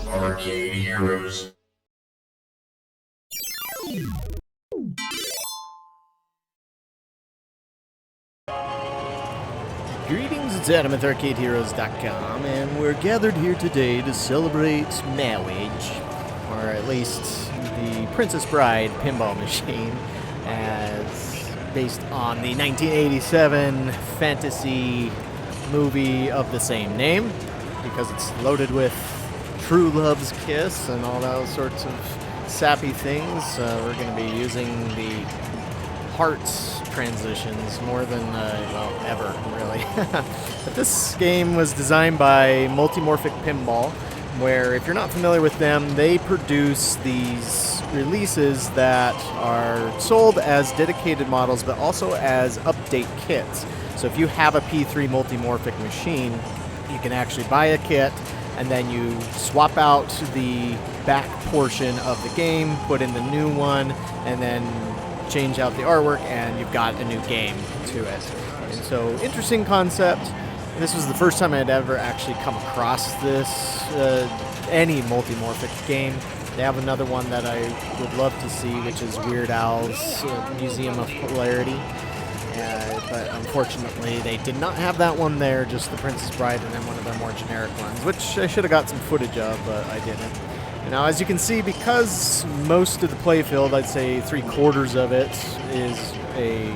Arcade Heroes. Greetings, it's Adam with ArcadeHeroes.com, and we're gathered here today to celebrate marriage, or at least the Princess Bride pinball machine, as based on the 1987 fantasy movie of the same name, because it's loaded with true love's kiss and all those sorts of sappy things. We're going to be using the hearts transitions more than, well, ever, really. But this game was designed by Multimorphic Pinball, where, if you're not familiar with them, they produce these releases that are sold as dedicated models, but also as update kits. So if you have a P3 Multimorphic machine, you can actually buy a kit, and then you swap out the back portion of the game, put in the new one, and then change out the artwork, and you've got a new game to it. And so, interesting concept. This was the first time I'd ever actually come across this, any multimorphic game. They have another one that I would love to see, which is Weird Al's Museum of Polarity. But unfortunately, they did not have that one there, just the Princess Bride and then one of their more generic ones, which I should have got some footage of, but I didn't. Now, as you can see, because most of the playfield, I'd say 3/4 of it, is a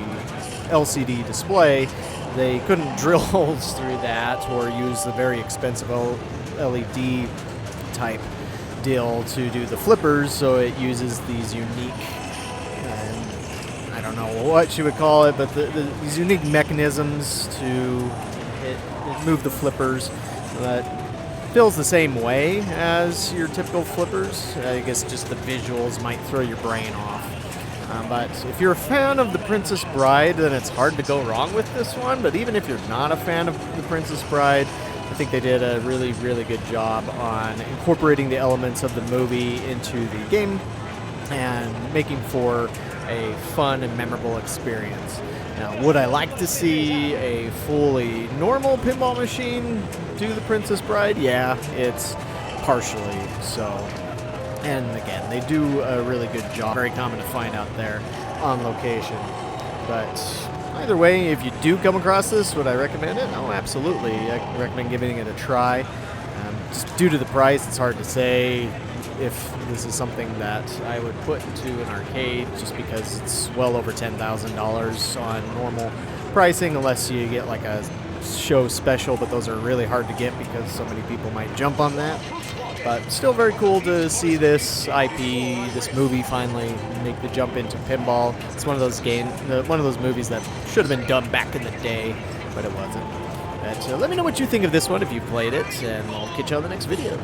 LCD display, they couldn't drill holes through that or use the very expensive LED type deal to do the flippers, so it uses these unique, I don't know what you would call it, but these unique mechanisms to move the flippers that feels the same way as your typical flippers. I guess just the visuals might throw your brain off. But if you're a fan of The Princess Bride, then it's hard to go wrong with this one. But even if you're not a fan of The Princess Bride, I think they did a really, really good job on incorporating the elements of the movie into the game and making for a fun and memorable experience. Now, would I like to see a fully normal pinball machine do The Princess Bride? Yeah, it's partially so. And again, they do a really good job. Very common to find out there on location. But either way, if you do come across this, would I recommend it? Oh, absolutely. I recommend giving it a try. Just due to the price, it's hard to say if this is something that I would put into an arcade, just because it's well over $10,000 on normal pricing, unless you get like a show special, but those are really hard to get because so many people might jump on that. But still very cool to see this IP, this movie finally make the jump into pinball. It's one of those movies that should have been done back in the day, but it wasn't. But let me know what you think of this one if you've played it, and I'll catch you on the next video.